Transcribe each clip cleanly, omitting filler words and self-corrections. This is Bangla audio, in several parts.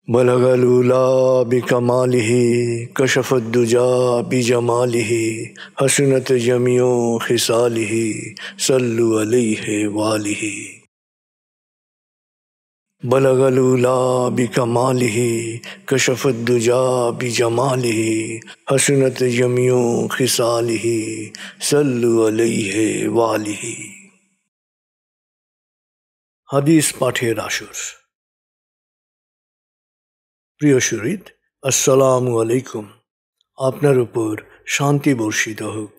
बलगल उला बिकमालिही कशफद्दुजा बिजमालिही हसनत जमियो खिसालिही सल्लु अलैहि वालिही। बलगल उला बिकमालिही कशफद्दुजा बिजमालिही हसनत जमियो खिसालिही सल्लु अलैहि वालिही। হাদিস পাঠের আসর। প্রিয় শরীদ, আসসালামু আলাইকুম। আপনার উপর শান্তি বর্ষিত হোক।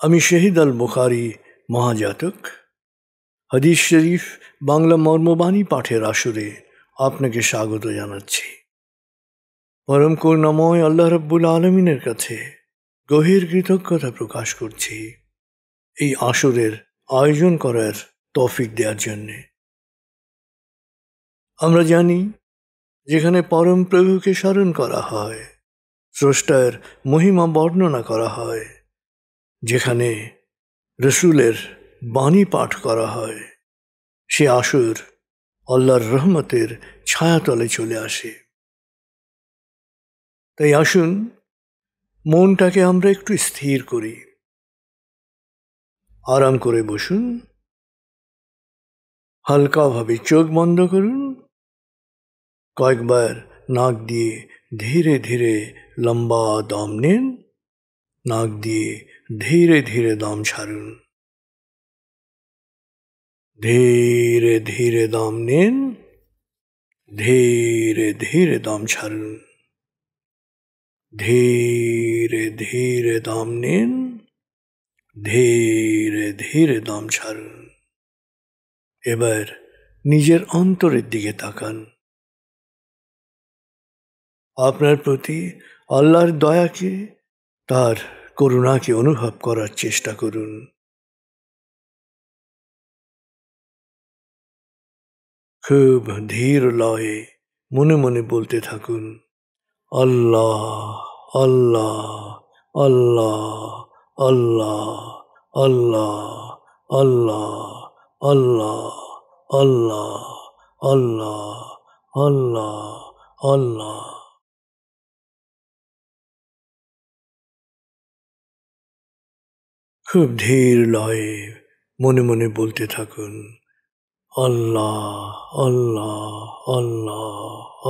আমি শহীদ আল বুখারী মহাজাতক হাদিস শরীফ বাংলা মর্মবাণী পাঠের আসরে আপনাকে স্বাগত জানাচ্ছি। পরম করুণাময় আল্লাহ রাব্বুল আলামিনের কাছে গভীর কৃতজ্ঞতা প্রকাশ করছি এই আসরের আয়োজন করার তৌফিক দেওয়ার জন্যে। আমরা জানি, যেখানে পরম প্রভুকে স্মরণ করা হয়, স্রষ্টার মহিমা বর্ণনা করা হয়, যেখানে রসুলের বাণী পাঠ করা হয়, সে আসর আল্লাহর রহমতের ছায়াতলে চলে আসে। তাই আসুন মনটাকে আমরা একটু স্থির করি। আরাম করে বসুন, হালকাভাবে চোখ বন্ধ করুন, কয়েকবার নাক দিয়ে ধীরে ধীরে লম্বা দম নিন, নাক দিয়ে ধীরে ধীরে দম ছাড়ুন। ধীরে ধীরে দম নিন, ধীরে ধীরে দম ছাড়ুন। ধীরে ধীরে দম নিন, ধীরে ধীরে দম ছাড়ুন। এবার নিজের অন্তরের দিকে তাকান। আপনার প্রতি আল্লাহর দয়াকে, তার করুণাকে অনুভব করার চেষ্টা করুন। খুব ধীর লয়ে মনে মনে বলতে থাকুন, আল্লাহ আল্লাহ আল্লাহ আল্লাহ আল্লাহ আল্লাহ আল্লাহ আল্লাহ আল্লাহ আল্লাহ আল্লাহ। খুব ধীর লয়ে মনে মনে বলতে থাকুন, আল্লাহ আল্লাহ আল্লাহ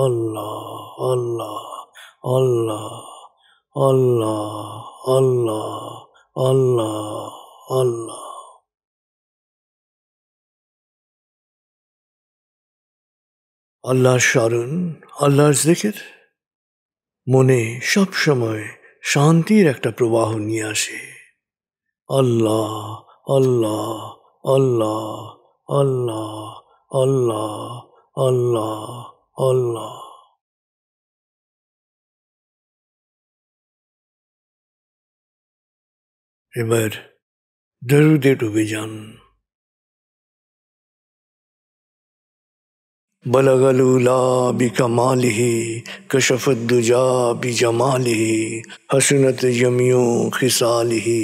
আল্লাহ আল্লাহ আল্লাহ আল্লাহ আল্লাহ আল্লাহ আল্লাহ। আল্লাহর স্মরণ, আল্লাহর জিকির মনে সবসময় শান্তির একটা প্রবাহ নিয়ে আসে। আল্লাহ আল্লাহ আল্লাহ আল্লাহ আল্লাহ আল্লাহ আল্লাহ। এবার দরুদে ডুবে যান। बलगल उला बिकमालिही कशफद्दुजा बिजमालिही हसनत जमियो खिसालिही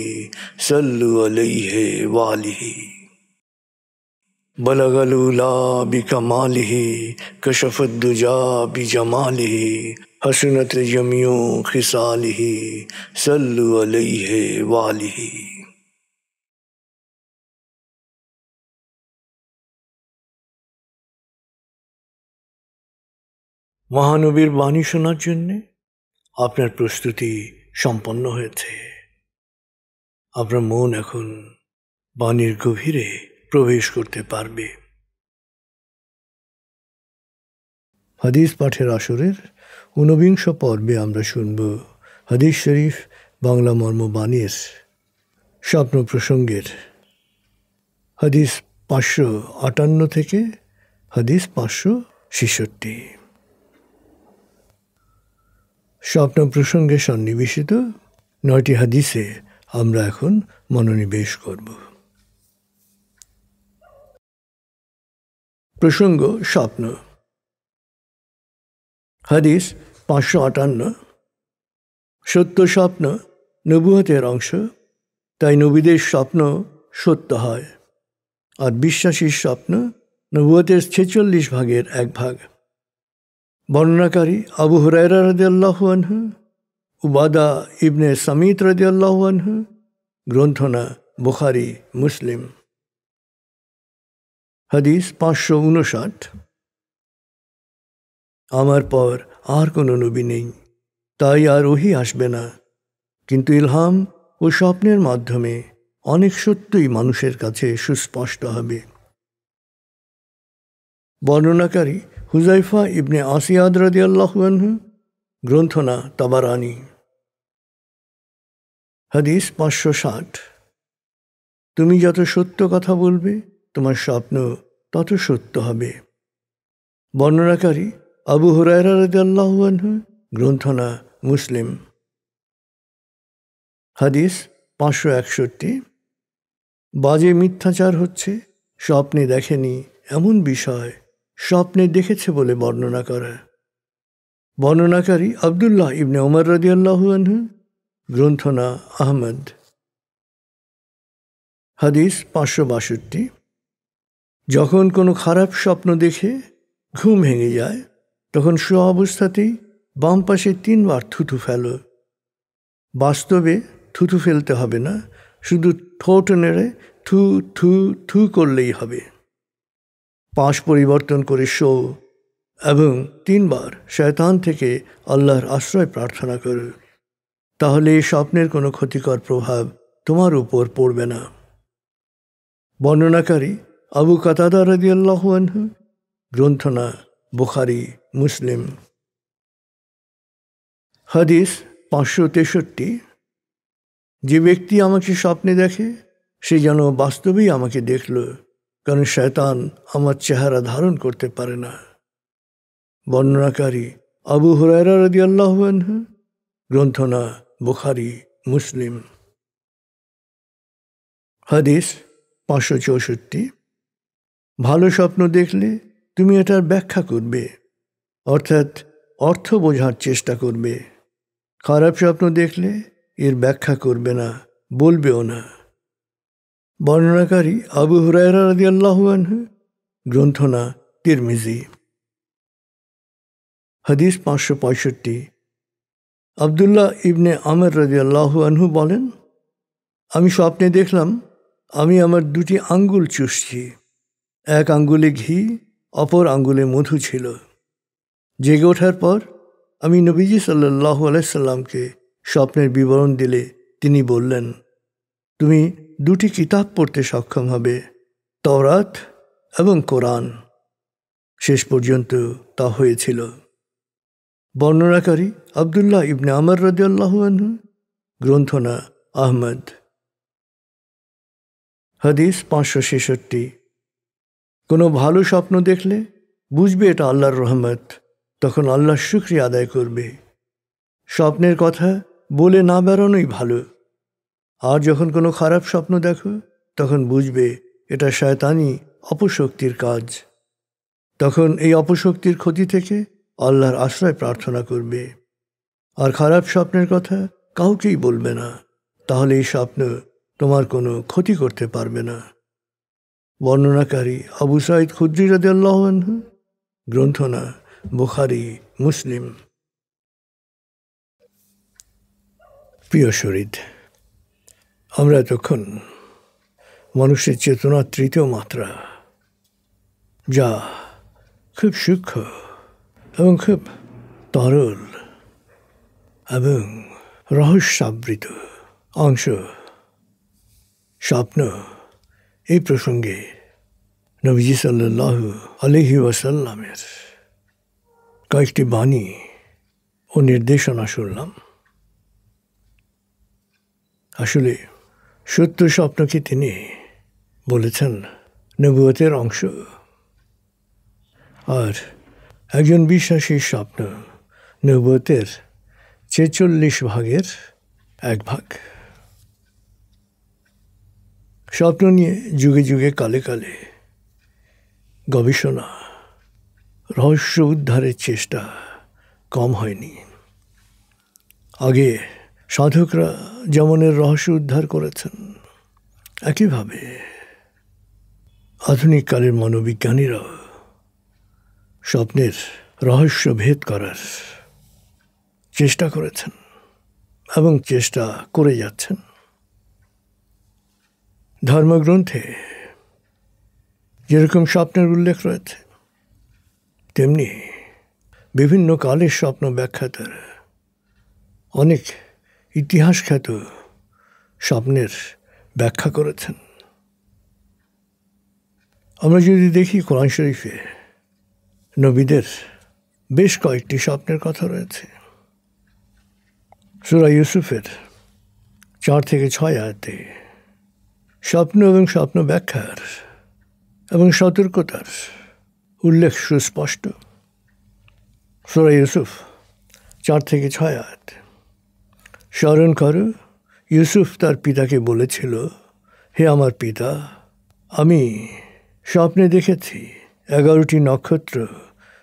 सल्लु अलैहि वालिही। बलगल उला बिकमालिही कशफद्दुजा बिजमालिही हसनत जमियो खिसालिही सल्लु अलैहि वालिही। মহানবীর বাণী শোনার জন্যে আপনার প্রস্তুতি সম্পন্ন হয়েছে। আপনার মন এখন বাণীর গভীরে প্রবেশ করতে পারবে। হাদিস পাঠের আসরের ঊনবিংশ পর্বে আমরা শুনব হাদিস শরীফ বাংলা মর্মবাণীর স্বপ্ন প্রসঙ্গের হাদিস 558 থেকে হাদিস 566। স্বপ্ন প্রসঙ্গে সন্নিবেশিত 9টি হাদিসে আমরা এখন মনোনিবেশ করব। প্রসঙ্গ স্বপ্ন। হাদিস 558। সত্য স্বপ্ন নবুয়তের অংশ, তাই নবীদের স্বপ্ন সত্য হয়, আর বিশ্বাসীর স্বপ্ন নবুয়তের 46 ভাগের 1 ভাগ। বর্ণনাকারী আবু হুরায়রা রাদিয়াল্লাহু আনহু, উবাদা ইবনে সামিত রাদিয়াল্লাহু আনহু। গ্রন্থনা বুখারী, মুসলিম। হাদিস 559। আমার পর আর কোনো নবী নেই, তাই আর ওহী আসবে না, কিন্তু ইলহাম ও স্বপ্নের মাধ্যমে অনেক সত্যই মানুষের কাছে সুস্পষ্ট হবে। বর্ণনাকারী হুযায়ফা ইবনে আসিয়াদ রাদিয়াল্লাহু আনহু। গ্রন্থনা তাবারানী। হাদিস 560। তুমি যত সত্য কথা বলবে, তোমার স্বপ্ন তত সত্য হবে। বর্ণনাকারী আবু হুরায়রা রাদিয়াল্লাহু আনহু। গ্রন্থনা মুসলিম। হাদিস 561। বাজে মিথ্যাচার হচ্ছে স্বপ্নে দেখেনি এমন বিষয় স্বপ্নে দেখেছে বলে বর্ণনা করা। বর্ণনাকারী আবদুল্লাহ ইবনে ওমর রাদিয়াল্লাহু আনহু। গ্রন্থনা আহমদ। হাদিস 562। যখন কোনো খারাপ স্বপ্ন দেখে ঘুম ভেঙে যায়, তখন শোয়া অবস্থাতেই বাম পাশে 3 বার থুথু ফেলো। বাস্তবে থুথু ফেলতে হবে না, শুধু ঠোঁট নেড়ে থু থু থু করলেই হবে। পাশ পরিবর্তন করে শো এবং 3 বার শয়তান থেকে আল্লাহর আশ্রয় প্রার্থনা করো। তাহলে এই স্বপ্নের কোনো ক্ষতিকর প্রভাব তোমার উপর পড়বে না। বর্ণনাকারী আবু কাতাদা রাদিয়াল্লাহু আনহু। গ্রন্থনা বুখারী, মুসলিম। হাদিস 563। যে ব্যক্তি আমাকে স্বপ্নে দেখে, সে যেন বাস্তবেই আমাকে দেখল, কারণ শয়তান আমার চেহারা ধারণ করতে পারে না। বর্ণনাকারী আবু হুরায়রা রাদিয়াল্লাহু আনহু। গ্রন্থনা বুখারী, মুসলিম। হাদিস 564। ভালো স্বপ্ন দেখলে তুমি এটার ব্যাখ্যা করবে, অর্থাৎ অর্থ বোঝার চেষ্টা করবে। খারাপ স্বপ্ন দেখলে এর ব্যাখ্যা করবে না, বলবেও না। বর্ণনাকারী আবু হুরায়রা রাদিয়াল্লাহু আনহু। গ্রন্থনা তিরমিজি। হাদিস 565। আবদুল্লাহ ইবনে আমর রাদিয়াল্লাহু আনহু বলেন, আমি স্বপ্নে দেখলাম আমি আমার 2টি আঙ্গুল চুষছি। এক আঙ্গুলে ঘি, অপর আঙ্গুলে মধু ছিল। জেগে ওঠার পর আমি নবীজি সাল্লাল্লাহু আলাইহি সাল্লামকে স্বপ্নের বিবরণ দিলে তিনি বললেন, তুমি 2টি কিতাব পড়তে সক্ষম হবে, তাওরাত এবং কোরআন। শেষ পর্যন্ত তা হয়েছিল। বর্ণনাকারী আবদুল্লাহ ইবনে আমর রাদিয়াল্লাহু আনহু। গ্রন্থনা আহমদ। হাদিস 566। কোনো ভালো স্বপ্ন দেখলে বুঝবে এটা আল্লাহর রহমত, তখন আল্লাহর শুকরিয়া আদায় করবে। স্বপ্নের কথা বলে না বেরোনোই ভালো। আর যখন কোনো খারাপ স্বপ্ন দেখো, তখন বুঝবে এটা শয়তানি অপশক্তির কাজ। তখন এই অপশক্তির ক্ষতি থেকে আল্লাহর আশ্রয় প্রার্থনা করবে। আর খারাপ স্বপ্নের কথা কাউকেই বলবে না, তাহলে এই স্বপ্ন তোমার কোনো ক্ষতি করতে পারবে না। বর্ণনাকারী আবু সাঈদ খুদরি রাদিয়াল্লাহু আনহু। গ্রন্থনা বুখারী, মুসলিম। প্রিয় শরীদ, আমরা এতক্ষণ মানুষের চেতনার 3য় মাত্রা, যা খুব সূক্ষ্ম এবং খুব তরল এবং রহস্যাবৃত অংশ, স্বপ্ন, এই প্রসঙ্গে নবীজি সাল্লাল্লাহু আলাইহি ওয়াসাল্লামের কয়েকটি বাণী ও নির্দেশনা শুনলাম। আসলে সত্য স্বপ্নকে তিনি বলেছেন নবুয়তের অংশ, আর একজন বিশ্বাসীর স্বপ্ন নবুয়তের 46 ভাগের 1 ভাগ। স্বপ্ন নিয়ে যুগে যুগে কালে কালে গবেষণা, রহস্য উদ্ধারের চেষ্টা কম হয়নি। আগে সাধকরা যেমনের রহস্য উদ্ধার করেছেন, একইভাবে আধুনিক কালের মনোবিজ্ঞানীরাও স্বপ্নের রহস্য ভেদ করার চেষ্টা করেছেন এবং চেষ্টা করে যাচ্ছেন। ধর্মগ্রন্থে যেরকম স্বপ্নের উল্লেখ রয়েছে, তেমনি বিভিন্ন কালের স্বপ্ন ব্যাখ্যাতার অনেক ইতিহাসখ্যাত স্বপ্নের ব্যাখ্যা করেছেন। আমরা যদি দেখি কোরআন শরীফে নবীদের বেশ কয়েকটি স্বপ্নের কথা রয়েছে। সূরা ইউসুফের 4 থেকে 6 আয়াতে স্বপ্ন এবং স্বপ্ন ব্যাখ্যার এবং সতর্কতার উল্লেখ সুস্পষ্ট। সূরা ইউসুফ 4 থেকে 6 আয়াত। স্মরণ করো, ইউসুফ তার পিতাকে বলেছিল, হে আমার পিতা, আমি স্বপ্নে দেখেছি 11টি নক্ষত্র,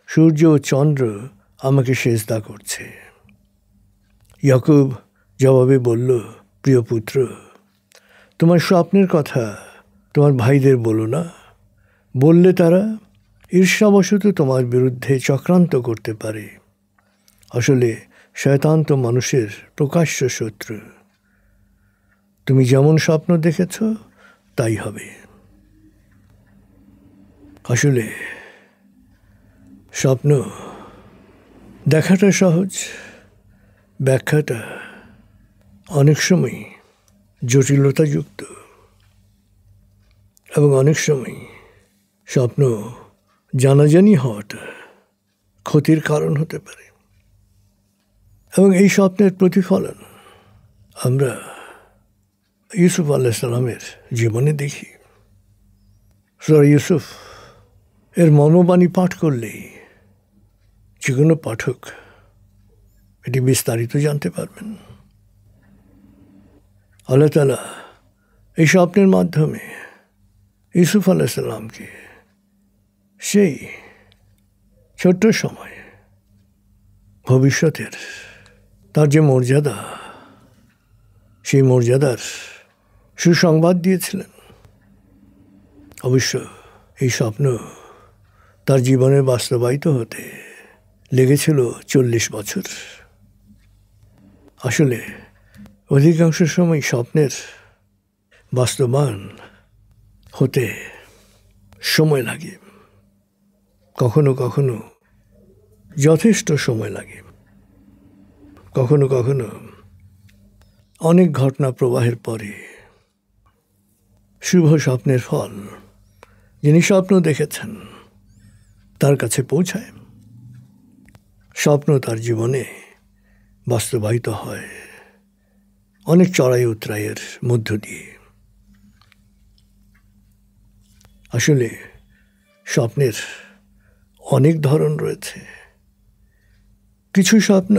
সূর্য ও চন্দ্র আমাকে সেজদা করছে। ইয়াকুব জবাবে বলল, প্রিয় পুত্র, তোমার স্বপ্নের কথা তোমার ভাইদের বলো না, বললে তারা ঈর্ষাবশত তোমার বিরুদ্ধে চক্রান্ত করতে পারে। আসলে শয়তান তো মানুষের প্রকাশ্য শত্রু। তুমি যেমন স্বপ্ন দেখেছ তাই হবে। আসলে স্বপ্ন দেখাটা সহজ, ব্যাখ্যাটা অনেক সময় জটিলতাযুক্ত এবং অনেক সময় স্বপ্ন জানাজানি হওয়াটা ক্ষতির কারণ হতে পারে। এবং এই স্বপ্নের প্রতিফলন আমরা ইউসুফ আলাইহিস সালামের জীবনে দেখি। সূরা ইউসুফ এর মর্মবাণী পাঠ করলেই যে কোনো পাঠক এটি বিস্তারিত জানতে পারবেন। আল্লাহ তাআলা এই স্বপ্নের মাধ্যমে ইউসুফ আলাইহিস সালামকে সেই ছোট্ট সময় ভবিষ্যতের তার যে মর্যাদা, সেই মর্যাদার সুসংবাদ দিয়েছিলেন। অবশ্য এই স্বপ্ন তার জীবনে বাস্তবায়িত হতে লেগেছিল 40 বছর। আসলে অধিকাংশ সময় স্বপ্নের বাস্তবায়ন হতে সময় লাগে, কখনো কখনো যথেষ্ট সময় লাগে, কখনো কখনো অনেক ঘটনা প্রবাহের পরে শুভ স্বপ্নের ফল যিনি স্বপ্ন দেখেছেন তার কাছে পৌঁছায়। স্বপ্ন তার জীবনে বাস্তবায়িত হয় অনেক চড়াই উতরাইয়ের মধ্য দিয়ে। আসলে স্বপ্নের অনেক ধরন রয়েছে। কিছু স্বপ্ন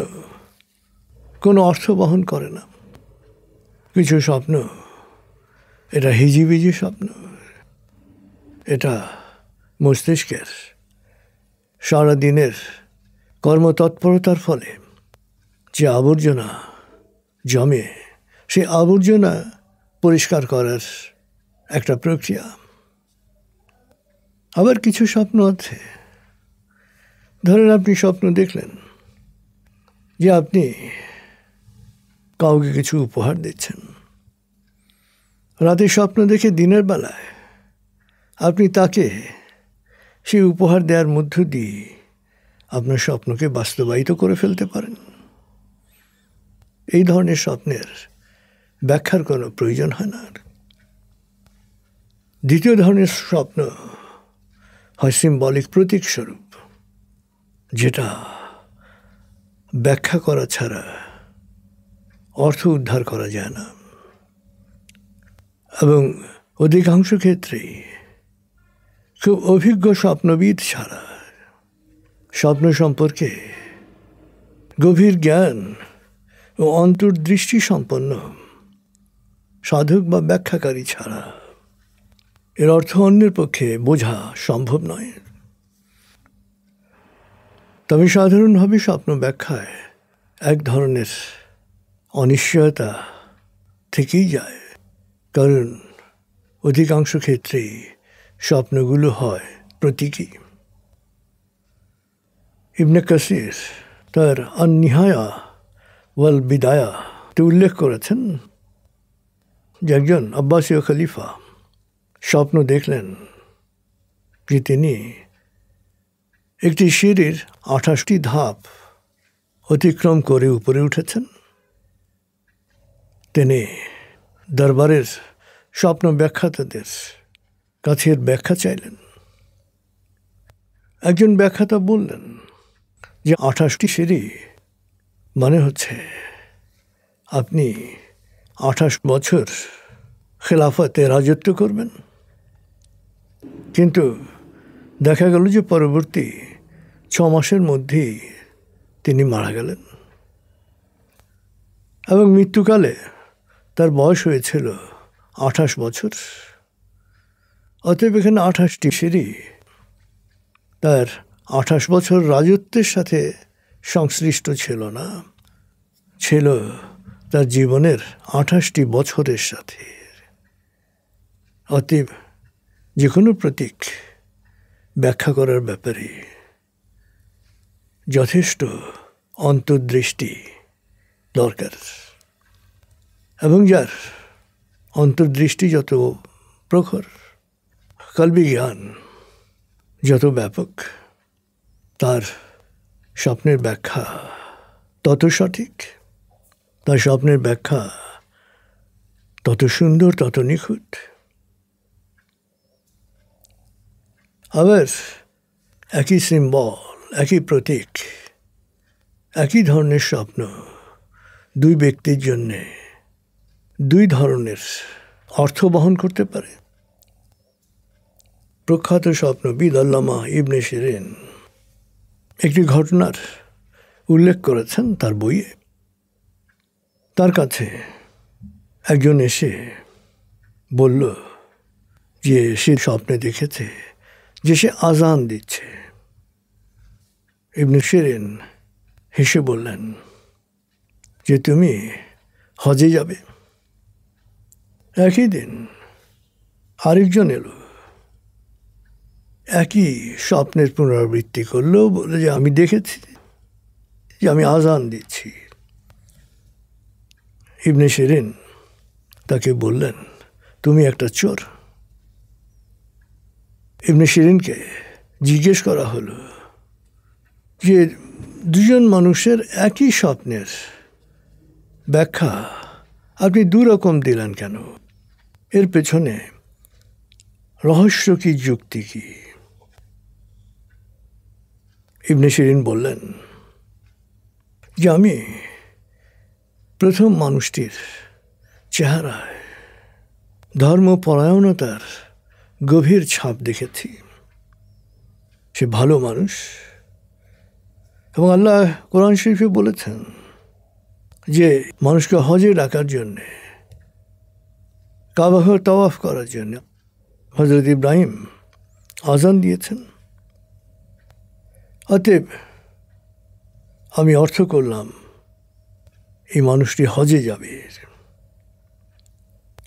কোনো অর্থ বহন করে না, কিছু স্বপ্ন এটা হিজিবিজি স্বপ্ন, এটা মস্তিষ্কের সারাদিনের কর্মতৎপরতার ফলে যে আবর্জনা জমে, সেই আবর্জনা পরিষ্কার করার একটা প্রক্রিয়া। আবার কিছু স্বপ্ন আছে, ধরেন আপনি স্বপ্ন দেখলেন যে আপনি কাউকে কিছু উপহার দিচ্ছেন। রাতে স্বপ্ন দেখে দিনের বেলায় আপনি তাকে সেই উপহার দেওয়ার মধ্য দিয়ে আপনার স্বপ্নকে বাস্তবায়িত করে ফেলতে পারেন। এই ধরনের স্বপ্নের ব্যাখ্যার কোনো প্রয়োজন হয় না। দ্বিতীয় ধরনের স্বপ্ন হয় সিম্বলিক, প্রতীক স্বরূপ, যেটা ব্যাখ্যা করা ছাড়া অর্থ উদ্ধার করা যায় না। এবং অধিকাংশ ক্ষেত্রেই খুব অভিজ্ঞ স্বপ্নবিদ ছাড়া স্বপ্ন সম্পর্কে গভীর জ্ঞান ও অন্তর্দৃষ্টি সম্পন্ন সাধক বা ব্যাখ্যাকারী ছাড়া এর অর্থ অন্যের পক্ষে বোঝা সম্ভব নয়। তবে সাধারণভাবে স্বপ্ন ব্যাখ্যায় এক ধরনের অনিশ্চয়তা থেকেই যায়, কারণ অধিকাংশ ক্ষেত্রেই স্বপ্নগুলো হয় প্রতীকী। ইবনে কাসির তার আন-নিহায়া ওয়াল বিদায়া তে উল্লেখ করেছেন যে একজন আব্বাসীয় খলিফা স্বপ্ন দেখলেন যে তিনি একটি সিঁড়ির 28টি ধাপ অতিক্রম করে উপরে উঠেছেন। তিনি দরবারের স্বপ্ন ব্যাখ্যাতাদের কাছে ব্যাখ্যা চাইলেন। একজন ব্যাখ্যাতা বললেন যে 28টি সিঁড়ি মানে হচ্ছে আপনি 28 বছর খেলাফতে রাজত্ব করবেন। কিন্তু দেখা গেল যে পরবর্তী 6 মাসের মধ্যেই তিনি মারা গেলেন এবং মৃত্যুকালে তার বয়স হয়েছিল 28 বছর। অতএব এখানে 28টি সিঁড়ি তার 28 বছর রাজত্বের সাথে সংশ্লিষ্ট ছিল না, ছিল তার জীবনের 28টি বছরের সাথে। অতএব যে কোনো প্রতীক ব্যাখ্যা করার ব্যাপারে যথেষ্ট অন্তর্দৃষ্টি দরকার, এবং যার অন্তর্দৃষ্টি যত প্রখর, কলবি জ্ঞান যত ব্যাপক, তার স্বপ্নের ব্যাখ্যা তত সঠিক, তার স্বপ্নের ব্যাখ্যা তত সুন্দর, তত নিখুঁত। আবার একই সিম্বল, একই প্রতীক, একই ধরনের স্বপ্ন দুই ব্যক্তির জন্যে দুই ধরনের অর্থ বহন করতে পারে। প্রখ্যাত স্বপ্নবিদ আল্লামা ইবনে শিরিন একটি ঘটনার উল্লেখ করেছেন তার বইয়ে। তার কাছে একজন এসে বলল যে সে স্বপ্নে দেখেছে যে সে আজান দিচ্ছে। ইবনে শিরিন হেসে বললেন যে তুমি হজে যাবে। একই দিন আরেকজন এলো, একই স্বপ্নের পুনরাবৃত্তি করলো, বলে যে আমি দেখেছি যে আমি আজান দিচ্ছি। ইবনে শিরিন তাকে বললেন তুমি একটা চোর। ইবনে শিরিনকে জিজ্ঞেস করা হলো যে দুজন মানুষের একই স্বপ্নের ব্যাখ্যা আপনি দুরকম দিলেন কেন? এর পেছনে রহস্য কি, যুক্তি কি? ইবনে শিরিন বললেন যে আমি প্রথম মানুষটির চেহারায় ধর্মপরায়ণতার গভীর ছাপ দেখেছি। সে ভালো মানুষ, এবং আল্লাহ কোরআন শরীফে বলেছেন যে মানুষকে হজে ডাকার জন্যে, কাবা ঘর তাওয়াফ করার জন্য হযরত ইব্রাহিম আজান দিয়েছেন। অতএব আমি অর্থ করলাম এই মানুষটি হজে যাবে।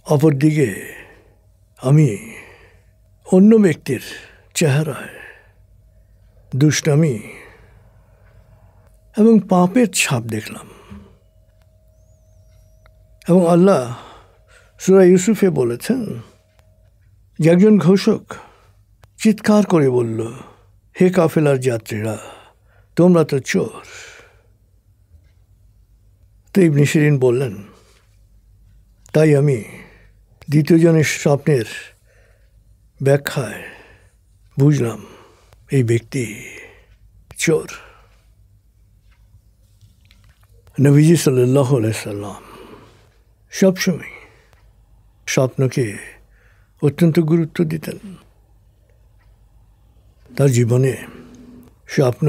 অপরদিকে আমি অন্য ব্যক্তির চেহারায় দুষ্টামি এবং পাপের ছাপ দেখলাম। এবং আল্লাহ সূরা ইউসুফে বলেছেন যে একজন ঘোষক চিৎকার করে বলল, হে কাফেলার যাত্রীরা, তোমরা তো চোর। তো ইবনে শিরিন বললেন তাই আমি দ্বিতীয় জনের স্বপ্নের ব্যাখ্যায় বুঝলাম এই ব্যক্তি চোর। নবীজি সাল্লাল্লাহু আলাইহি সাল্লাম সবসময় স্বপ্নকে অত্যন্ত গুরুত্ব দিতেন। তার জীবনে স্বপ্ন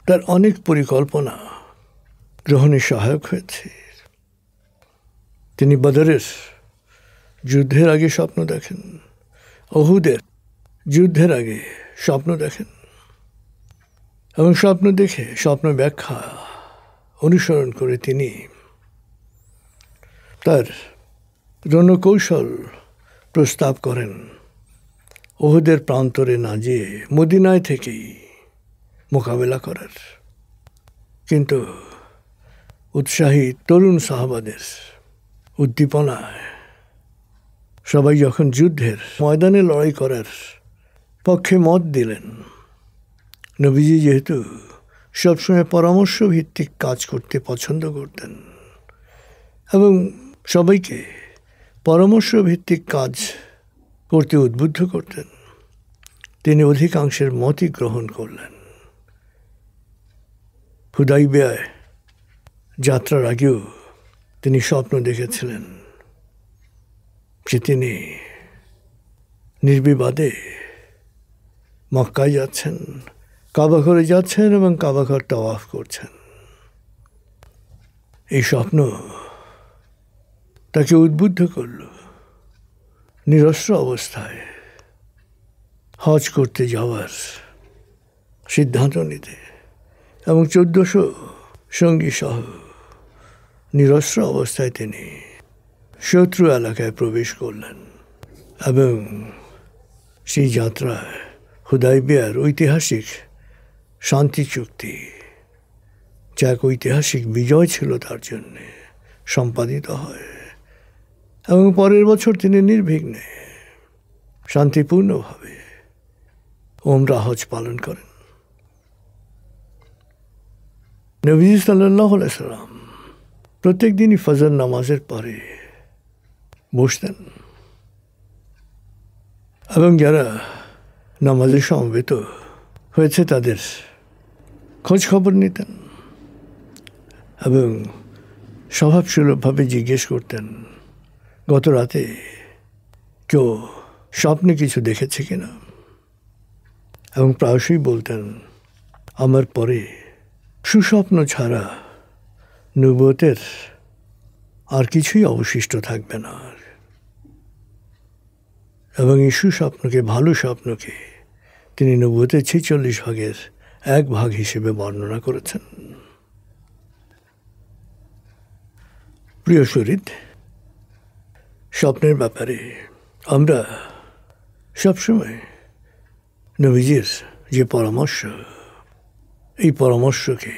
তার অনেক পরিকল্পনা গ্রহণে সহায়ক হয়েছে। তিনি বদরের যুদ্ধের আগে স্বপ্ন দেখেন, উহুদের যুদ্ধের আগে স্বপ্ন দেখেন, এবং স্বপ্ন দেখে স্বপ্ন ব্যাখ্যা অনুসরণ করে তিনি তার রণকৌশল প্রস্তাব করেন। উহুদের প্রান্তরে না যেয়ে মদিনায় থেকেই মোকাবেলা করার। কিন্তু উৎসাহী তরুণ সাহাবাদের উদ্দীপনায় সবাই যখন যুদ্ধের ময়দানে লড়াই করার পক্ষে মত দিলেন, নবীজি যেহেতু সবসময় পরামর্শ ভিত্তিক কাজ করতে পছন্দ করতেন এবং সবাইকে পরামর্শ ভিত্তিক কাজ করতে উদ্বুদ্ধ করতেন, তিনি অধিকাংশের মতই গ্রহণ করলেন। হুদাইবিয়ায় যাত্রার আগেও তিনি স্বপ্ন দেখেছিলেন যে তিনি নির্বিবাদে মক্কায় যাচ্ছেন, কাবাঘরে যাচ্ছেন এবং কাবাঘর তাওয়াফ করছেন। এই স্বপ্ন তাকে উদ্বুদ্ধ করল নিরস্ত্র অবস্থায় হজ করতে যাওয়ার সিদ্ধান্ত নিতে এবং 1400 সঙ্গী সহ নিরস্ত্র অবস্থায় তিনি শত্রু এলাকায় প্রবেশ করলেন এবং সেই যাত্রায় হুদাইবিয়ার ঐতিহাসিক শান্তি চুক্তি, যা এক ঐতিহাসিক বিজয় ছিল তার জন্যে, সম্পাদিত হয় এবং পরের বছর তিনি নির্বিঘ্নে শান্তিপূর্ণভাবে ওমরা হজ পালন করেন। নবীজি সাল্লাল্লাহু আলাইহি সাল্লাম প্রত্যেক দিনই ফজর নামাজের পরে বসতেন এবং যারা নামাজে সমবেত হয়েছে তাদের খোঁজ খবর নিতেন এবং স্বভাবসুলভভাবে জিজ্ঞেস করতেন গত রাতে কেউ স্বপ্নে কিছু দেখেছে কিনা, এবং প্রায়শই বলতেন আমার পরে সুস্বপ্ন ছাড়া নবুয়তের আর কিছুই অবশিষ্ট থাকবে না। এবং এই সুস্বপ্নকে, ভালো স্বপ্নকে তিনি নবুয়তের 46 ভাগের 1 ভাগ হিসেবে বর্ণনা করেছেন। প্রিয় শরীদ, স্বপ্নের ব্যাপারে আমরা সবসময় নবীজির যে পরামর্শ, এই পরামর্শকে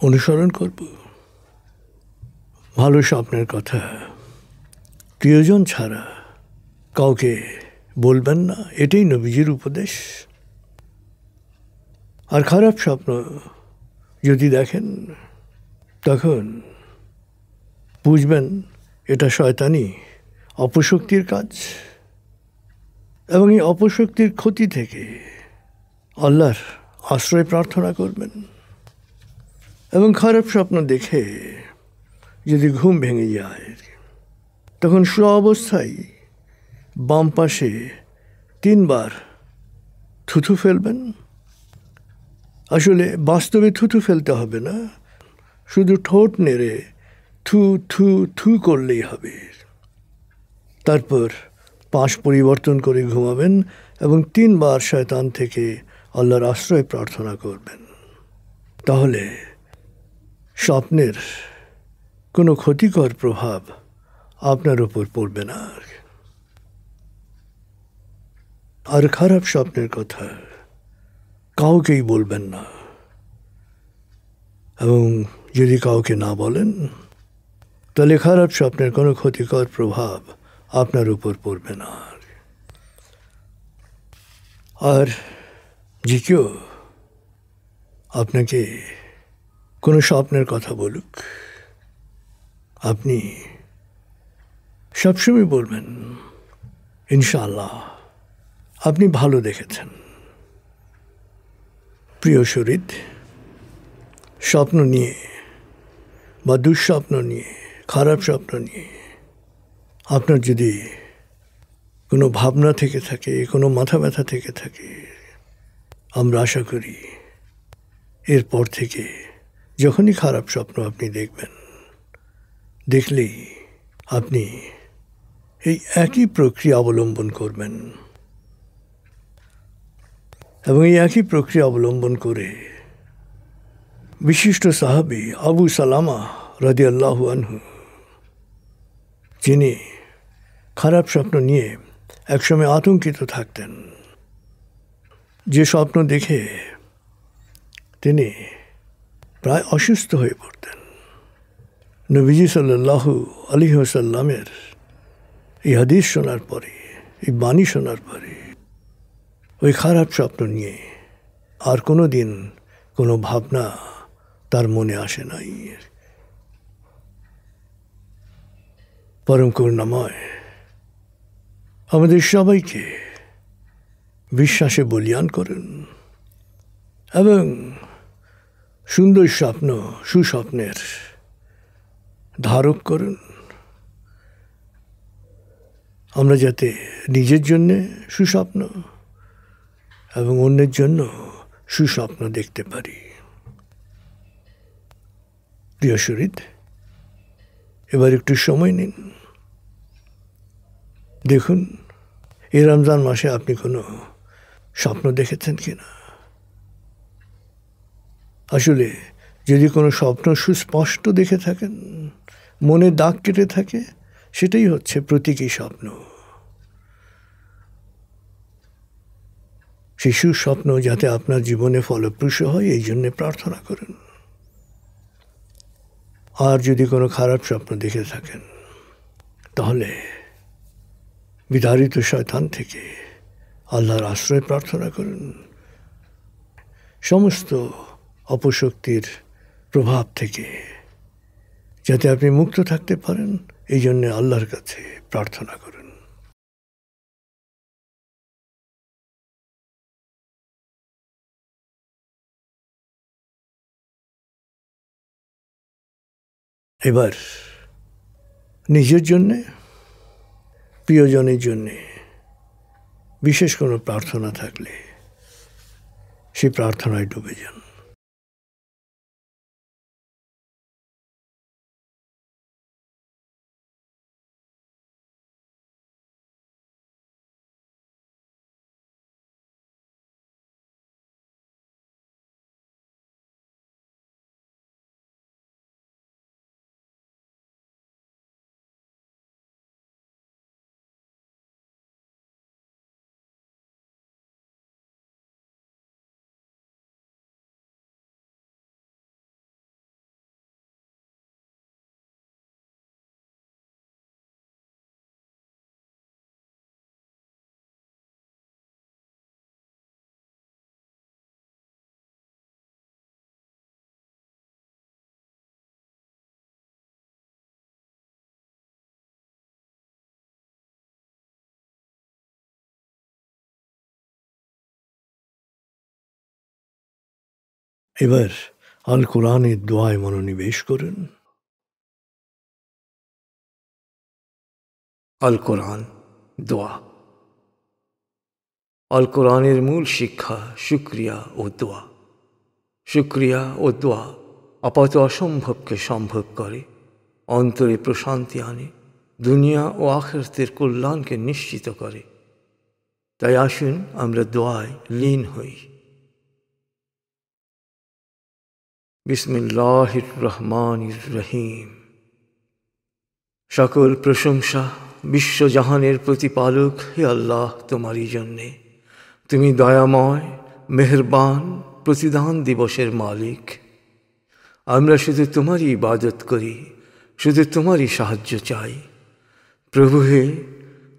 অনুসরণ করব। ভালো স্বপ্নের কথা প্রিয়জন ছাড়া কাউকে বলবেন না, এটাই নবীজির উপদেশ। আর খারাপ স্বপ্ন যদি দেখেন তখন বুঝবেন এটা শয়তানি অপশক্তির কাজ, এবং এই অপশক্তির ক্ষতি থেকে আল্লাহর আশ্রয় প্রার্থনা করবেন। এবং খারাপ স্বপ্ন দেখে যদি ঘুম ভেঙে যায় তখন অবস্থায় বাম পাশে 3 বার থুথু ফেলবেন। আসলে বাস্তবে থুথু ফেলতে হবে না, শুধু ঠোঁট নেড়ে থু থু থু করলেই হবে। তারপর পাশ পরিবর্তন করে ঘুমাবেন এবং 3 বার শয়তান থেকে আল্লাহর আশ্রয় প্রার্থনা করবেন। তাহলে স্বপ্নের কোনো ক্ষতিকর প্রভাব আপনার উপর পড়বে না। আর খারাপ স্বপ্নের কথা কাউকেই বলবেন না, এবং যদি কাউকে না বলেন তাহলে খারাপ স্বপ্নের কোনো ক্ষতিকর প্রভাব আপনার উপর পড়বে না। আর যে কেউ আপনাকে কোনো স্বপ্নের কথা বলুক, আপনি সবসময় বলবেন ইনশাআল্লাহ আপনি ভালো দেখেছেন। প্রিয় শরীদ, স্বপ্ন নিয়ে বা দুঃস্বপ্ন নিয়ে, খারাপ স্বপ্ন নিয়ে আপনার যদি কোনো ভাবনা থেকে থাকে, কোনো মাথা ব্যথা থেকে থাকে, আমরা আশা করি এরপর থেকে যখনই খারাপ স্বপ্ন আপনি দেখবেন, দেখলেই আপনি এই একই প্রক্রিয়া অবলম্বন করবেন এবং এই একই প্রক্রিয়া অবলম্বন করে বিশিষ্ট সাহাবী আবু সালামা রাদিয়াল্লাহু আনহু, যিনি খারাপ স্বপ্ন নিয়ে একসময় আতঙ্কিত থাকতেন, যে স্বপ্ন দেখে তিনি প্রায় অসুস্থ হয়ে পড়তেন। নবীজি সাল্লাল্লাহু আলাইহি ওয়াসাল্লামের এই হাদিস শোনার পরে, এই বাণী শোনার পরে ওই খারাপ স্বপ্ন নিয়ে আর কোনো দিন কোনো ভাবনা তার মনে আসে নাই। পরম করুণাময় আমাদের সবাইকে বিশ্বাসে বলীয়ান করুন এবং সুন্দর স্বপ্ন, সুস্বপ্নের ধারক করুন। আমরা যাতে নিজের জন্যে সুস্বপ্ন এবং অন্যের জন্য সুস্বপ্ন দেখতে পারি। প্রিয় শরীর, এবার একটু সময় নিন, দেখুন এই রমজান মাসে আপনি কোনো স্বপ্ন দেখেছেন কিনা। আসলে যদি কোনো স্বপ্ন সুস্পষ্ট দেখে থাকেন, মনে দাগ কেটে থাকে, সেটাই হচ্ছে প্রতীকী স্বপ্ন। সেই সুস্বপ্ন যাতে আপনার জীবনে ফলপ্রসূ হয়, এই জন্যে প্রার্থনা করুন। আর যদি কোনো খারাপ স্বপ্ন দেখে থাকেন, তাহলে বিতাড়িত শয়তান থেকে আল্লাহর আশ্রয় প্রার্থনা করুন। সমস্ত অপশক্তির প্রভাব থেকে যাতে আপনি মুক্ত থাকতে পারেন, এই জন্য আল্লাহর কাছে প্রার্থনা করুন। এবার নিজের জন্যে, প্রিয়জনের জন্যে বিশেষ কোনো প্রার্থনা থাকলে সেই প্রার্থনায় ডুবে যান। এবার আল কোরআনের দোয়ায় মনোনিবেশ করুন। আল কোরআন দোয়া। আল কোরআনের মূল শিক্ষা শুকরিয়া ও দোয়া। শুকরিয়া ও দোয়া আপাত অসম্ভবকে সম্ভব করে, অন্তরে প্রশান্তি আনে, দুনিয়া ও আখিরাতের কল্যাণকে নিশ্চিত করে। তাই আসুন আমরা দোয়ায় লীন হই। বিসমিল্লাহির রহমানির রহিম। সকল প্রশংসা বিশ্বজাহানের প্রতিপালক হে আল্লাহ তোমারই জন্যে। তুমি দয়াময়, মেহেরবান, প্রতিদান দিবসের মালিক। আমরা শুধু তোমারই ইবাদত করি, শুধু তোমারই সাহায্য চাই। প্রভু হে,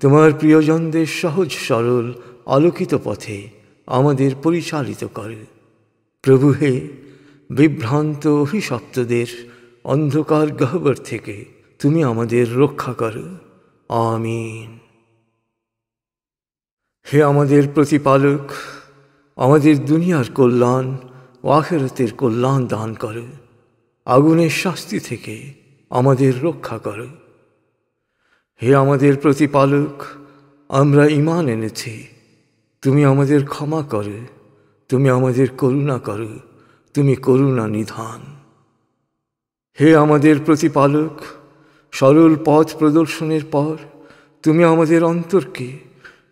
তোমার প্রিয়জনদের সহজ সরল আলোকিত পথে আমাদের পরিচালিত করে। প্রভু হে, বিভ্রান্ত অভিশপ্তদের অন্ধকার গহ্বর থেকে তুমি আমাদের রক্ষা করো। আমিন। হে আমাদের প্রতিপালক, আমাদের দুনিয়ার কল্যাণ ও আখিরাতের কল্যাণ দান করো। আগুনের শাস্তি থেকে আমাদের রক্ষা করো। হে আমাদের প্রতিপালক, আমরা ঈমান এনেছি, তুমি আমাদের ক্ষমা করো, তুমি আমাদের করুণা করো, তুমি করুণা নিধান। হে আমাদের প্রতিপালক, সরল পথ প্রদর্শনের পর তুমি আমাদের অন্তরকে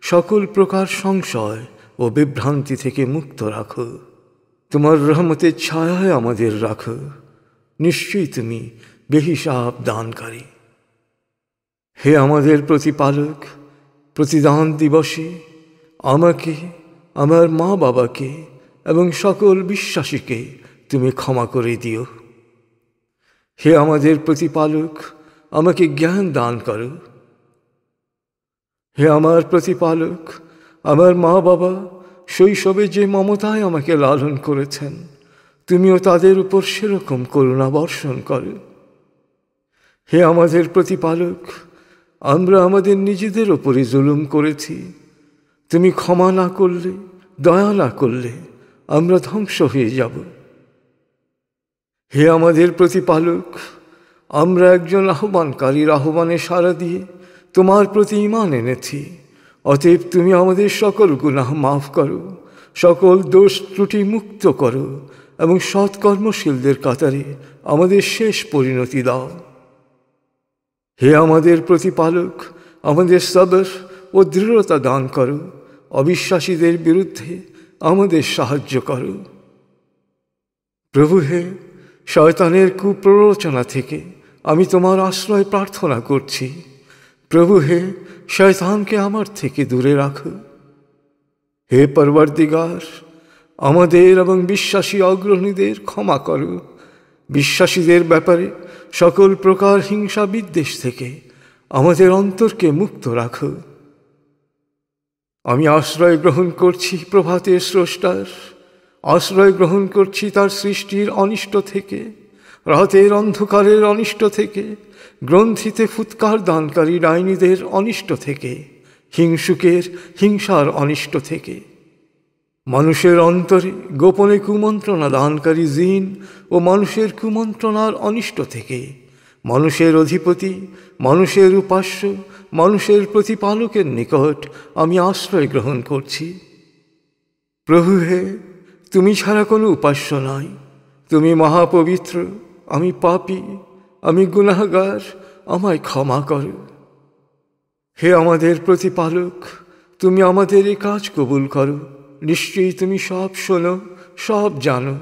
সকল প্রকার সংশয় ও বিভ্রান্তি থেকে মুক্ত রাখো। তোমার রহমতের ছায়ায় আমাদের রাখো। নিশ্চয়ই তুমি বেহিসাব দানকারী। হে আমাদের প্রতিপালক, প্রতিদান দিবসে আমাকে, আমার মা বাবাকে এবং সকল বিশ্বাসীকে তুমি ক্ষমা করে দিও। হে আমাদের প্রতিপালক, আমাকে জ্ঞান দান করো। হে আমার প্রতিপালক, আমার মা বাবা শৈশবে যে মমতায় আমাকে লালন করেছেন, তুমিও তাদের উপর সেরকম করুণা বর্ষণ করো। হে আমাদের প্রতিপালক, আমরা আমাদের নিজেদের ওপরে জুলুম করেছি। তুমি ক্ষমা না করলে, দয়া না করলে আমরা ধ্বংস হয়ে যাব। হে আমাদের প্রতিপালক, আমরা একজন আহ্বানকারীর আহ্বানে সাড়া দিয়ে তোমার প্রতি ঈমান এনেছি। অতএব তুমি আমাদের সকল গুনাহ মাফ করো, সকল দোষ ত্রুটি মুক্ত করো এবং সৎকর্মশীলদের কাতারে আমাদের শেষ পরিণতি দাও। হে আমাদের প্রতিপালক, আমাদের সবর ও দৃঢ়তা দান করো, অবিশ্বাসীদের বিরুদ্ধে আমাদের সাহায্য করো। প্রভু হে, শয়তানের কুপ্ররোচনা থেকে আমি তোমার আশ্রয় প্রার্থনা করছি। প্রভু হে, শয়তানকে আমার থেকে দূরে রাখো। হে পরওয়ারদিগার, আমাদের এবং বিশ্বাসী অগ্রণীদের ক্ষমা করো। বিশ্বাসীদের ব্যাপারে সকল প্রকার হিংসা বিদ্বেষ থেকে আমাদের অন্তরকে মুক্ত রাখো। আমি আশ্রয় গ্রহণ করছি প্রভাতের স্রষ্টার, আশ্রয় গ্রহণ করছি তার সৃষ্টির অনিষ্ট থেকে, রাতের অন্ধকারের অনিষ্ট থেকে, গ্রন্থিতে ফুৎকার দানকারী ডাইনীদের অনিষ্ট থেকে, হিংসুকের হিংসার অনিষ্ট থেকে, মানুষের অন্তরে গোপনে কুমন্ত্রণা দানকারী জিন ও মানুষের কুমন্ত্রণার অনিষ্ট থেকে, মানুষের অধিপতি, মানুষের উপাস্য, মানুষের প্রতিপালকের নিকট আমি আশ্রয় গ্রহণ করছি। প্রভু হে, তুমি ছাড়া কোনো উপাস্য নাই। তুমি মহাপবিত্র, আমি পাপী, আমি গুনাহগার, আমায় ক্ষমা করো। হে আমাদের প্রতিপালক, তুমি আমাদের এই কাজ কবুল করো। নিশ্চয়ই তুমি সব শোনো, সব জানো।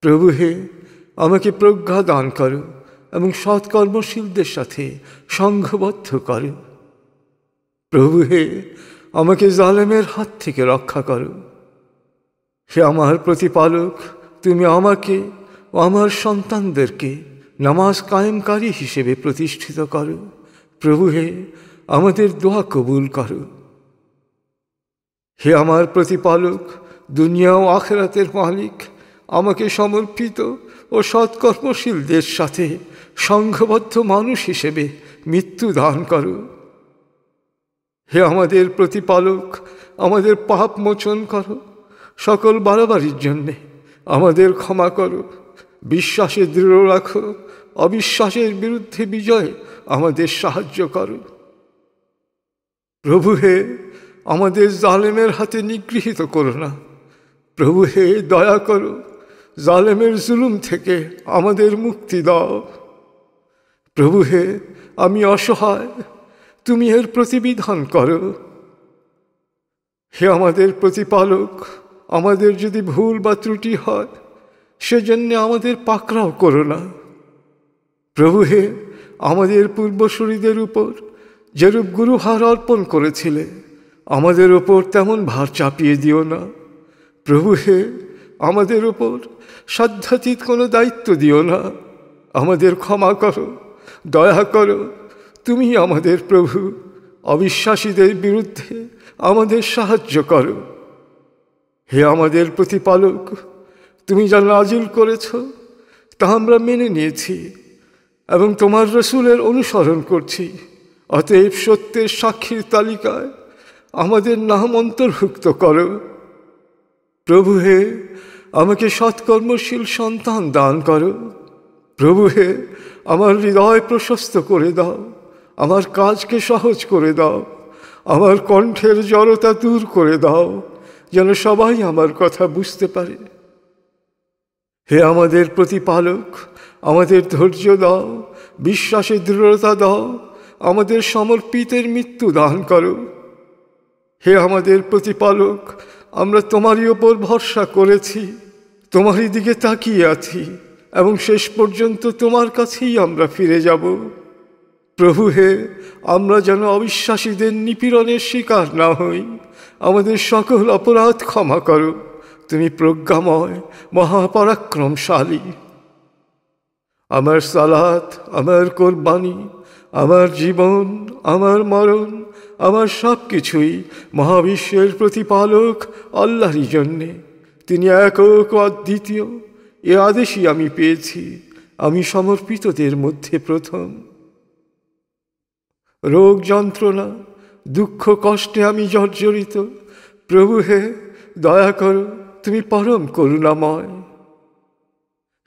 প্রভু হে, আমাকে প্রজ্ঞা দান করো এবং সৎকর্মশীলদের সাথে সংঘবদ্ধ করো। প্রভু হে, আমাকে জালেমের হাত থেকে রক্ষা করো। হে আমার প্রতিপালক, তুমি আমাকে ও আমার সন্তানদেরকে নামাজ কায়েমকারী হিসেবে প্রতিষ্ঠিত করো। প্রভু হে, আমাদের দোয়া কবুল করো। হে আমার প্রতিপালক, দুনিয়া ও আখিরাতের মালিক, আমাকে সমর্পিত ও সৎকর্মশীলদের সাথে সংঘবদ্ধ মানুষ হিসেবে মৃত্যু দান করো। হে আমাদের প্রতিপালক, আমাদের পাপ মোচন করো। সকল বাড়াবাড়ির জন্যে আমাদের ক্ষমা করো। বিশ্বাসে দৃঢ় রাখো, অবিশ্বাসের বিরুদ্ধে বিজয় আমাদের সাহায্য করো। প্রভু হে, আমাদের জালেমের হাতে নিগৃহীত করো না। প্রভু হে, দয়া করো, জালেমের জুলুম থেকে আমাদের মুক্তি দাও। প্রভু হে, আমি অসহায়, তুমি এর প্রতিবিধান করো। হে আমাদের প্রতিপালক, আমাদের যদি ভুল বা ত্রুটি হয়, সেজন্য আমাদের পাকড়াও করো না। প্রভু হে, আমাদের পূর্বসূরীদের উপর যেরূপ গুরুভার অর্পণ করেছিলে, আমাদের ওপর তেমন ভার চাপিয়ে দিও না। প্রভু হে, আমাদের ওপর সাধ্যাতীত কোনো দায়িত্ব দিও না। আমাদের ক্ষমা করো, দয়া করো, তুমি আমাদের প্রভু। অবিশ্বাসীদের বিরুদ্ধে আমাদের সাহায্য করো। হে আমাদের প্রতিপালক, তুমি যা নাজিল করেছ তা আমরা মেনে নিয়েছি এবং তোমার রসুলের অনুসরণ করছি। অতএব সত্যের সাক্ষীর তালিকায় আমাদের নাম অন্তর্ভুক্ত করো। প্রভু হে, আমাকে সৎকর্মশীল সন্তান দান করো। প্রভু হে, আমার হৃদয় প্রশস্ত করে দাও, আমার কাজকে সহজ করে দাও, আমার কণ্ঠের জড়তা দূর করে দাও, যেন সবাই আমার কথা বুঝতে পারে। হে আমাদের প্রতিপালক, আমাদের ধৈর্য দাও, বিশ্বাসে দৃঢ়তা দাও, আমাদের সমর্পিতের মৃত্যু দান করো। হে আমাদের প্রতিপালক, আমরা তোমারই ওপর ভরসা করেছি, তোমারই দিকে তাকিয়ে আছি এবং শেষ পর্যন্ত তোমার কাছেই আমরা ফিরে যাব। প্রভু হে, আমরা যেন অবিশ্বাসীদের নিপীড়নের শিকার না হই। আমাদের সকল অপরাধ ক্ষমা করো তুমি প্রজ্ঞাময়, মহাপরাক্রমশালী। আমার সালাত, আমার কোরবানি, আমার জীবন, আমার মরণ, আমার সব কিছুই মহাবিশ্বের প্রতিপালক আল্লাহরই জন্যে। তিনি একক অদ্বিতীয়, এ আদেশই আমি পেয়েছি। আমি সমর্পিতদের মধ্যে প্রথম। রোগ যন্ত্রণা, দুঃখ কষ্টে আমি জর্জরিত। প্রভু হে, দয়া করো, তুমি পরম করুণাময়।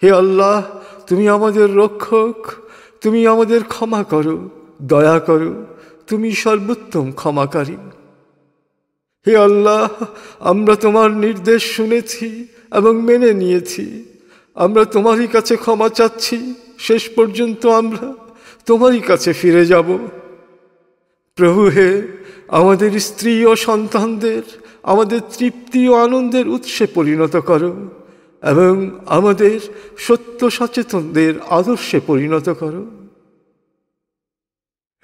হে আল্লাহ, তুমি আমাদের রক্ষক, তুমি আমাদের ক্ষমা করো, দয়া করো, তুমি সর্বোত্তম ক্ষমাকারী। হে আল্লাহ, আমরা তোমার নির্দেশ শুনেছি এবং মেনে নিয়েছি। আমরা তোমারই কাছে ক্ষমা চাচ্ছি। শেষ পর্যন্ত আমরা তোমারই কাছে ফিরে যাব। প্রভু হে, আমাদের স্ত্রী ও সন্তানদের আমাদের তৃপ্তি ও আনন্দের উৎসে পরিণত করো এবং আমাদের সত্য সচেতনদের আদর্শে পরিণত করো।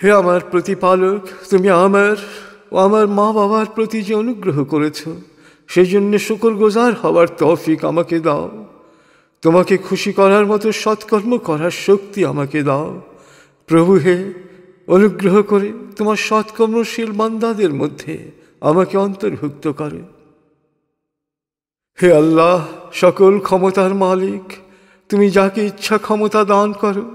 হে আমার প্রতিপালক, তুমি আমার ও আমার মা বাবার প্রতি যে অনুগ্রহ করেছ, সেই জন্য শুকরগুজার হওয়ার তৌফিক আমাকে দাও। তোমাকে খুশি করার মতো সৎকর্ম করার শক্তি আমাকে দাও। প্রভু হে, অনুগ্রহ করে তোমার সৎকর্মশীল বান্দাদের মধ্যে আমাকে অন্তর্ভুক্ত করে। হে আল্লাহ, সকল ক্ষমতার মালিক, তুমি যাকে ইচ্ছা ক্ষমতা দান করো,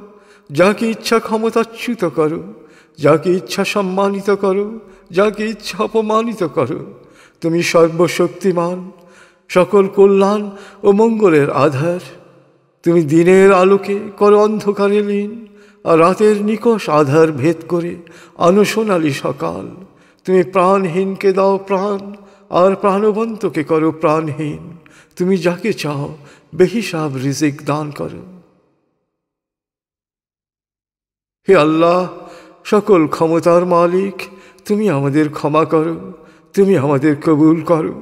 যাকে ইচ্ছা ক্ষমতাচ্যুত করো, যাকে ইচ্ছা সম্মানিত করো, যাকে ইচ্ছা অপমানিত করো। তুমি সর্বশক্তিমান, সকল কল্যাণ ও মঙ্গলের আধার। তুমি দিনের আলোকে করো অন্ধকারে লীন, আর রাতের নিকষ আধার ভেদ করে আনো সোনালি সকাল। তুমি প্রাণহীনকে দাও প্রাণ, আর প্রাণবন্তকে করো প্রাণহীন। তুমি যাকে চাও বেহিসাব রিজিক দান করো। হে আল্লাহ, সকল ক্ষমতার মালিক, তুমি আমাদের ক্ষমা করো, তুমি আমাদের কবুল করো।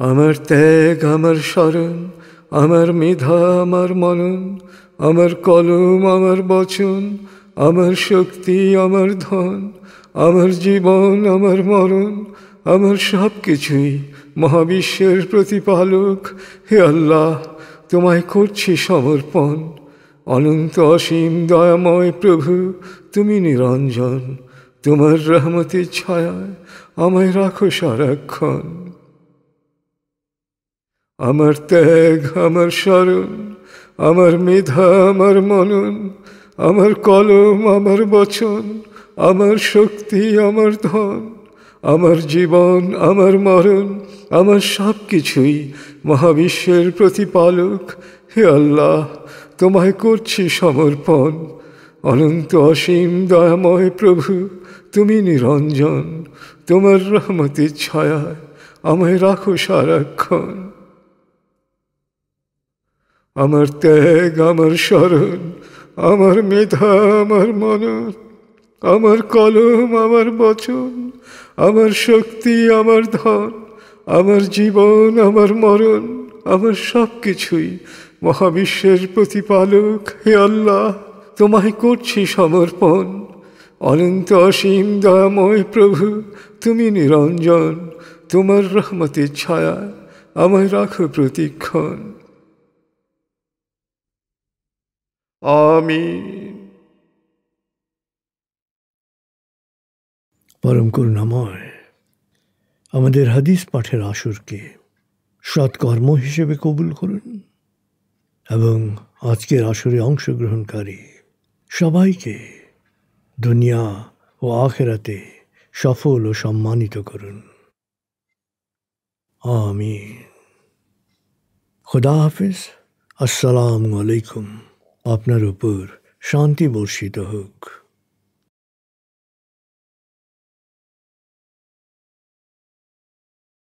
আমার ত্যাগ, আমার স্মরণ, আমার মেধা, আমার মনন, আমার কলম, আমার বচন, আমার শক্তি, আমার ধন, আমার জীবন, আমার মরণ, আমার সব কিছুই মহাবিশ্বের প্রতিপালক হে আল্লাহ তোমায় করছি সমর্পণ। অনন্ত অসীম দয়াময় প্রভু, তুমি নিরঞ্জন। তোমার রহমতের ছায়ায় আমায় রাখো সারাক্ষণ। আমার ত্যাগ, আমার স্মরণ, আমার মেধা, আমার মনন, আমার কলম, আমার বচন, আমার শক্তি, আমার ধন, আমার জীবন, আমার মরণ, আমার সব কিছুই মহাবিশ্বের প্রতিপালক হে আল্লাহ তোমায় করছি সমর্পণ। অনন্ত অসীম দয়াময় প্রভু, তুমি নিরঞ্জন। তোমার রহমতের ছায়ায় আমায় রাখো সারাক্ষণ। আমার ত্যাগ, আমার স্মরণ, আমার মেধা, আমার মনন, আমার কলম, আমার বচন, আমার শক্তি, আমার ধন, আমার জীবন, আমার মরণ, আমার সব কিছুই মহাবিশ্বের প্রতিপালক হে আল্লাহ তোমায় করছি সমর্পণ। অনন্ত অসীম দয়াময় প্রভু, তুমি নিরঞ্জন। তোমার রহমতের ছায়ায় আমায় রাখো প্রতিক্ষণ। আমিন। পরম করুণাময় আমাদের হাদিস পাঠের আসরকে সৎকর্ম হিসেবে কবুল করুন এবং আজকের আসরে অংশগ্রহণকারী সবাইকে দুনিয়া ও আখেরাতে সফল ও সম্মানিত করুন। আমিন। খুদা হাফিজ। আসসালামু আলাইকুম। আপনার উপর শান্তি বর্ষিত হোক।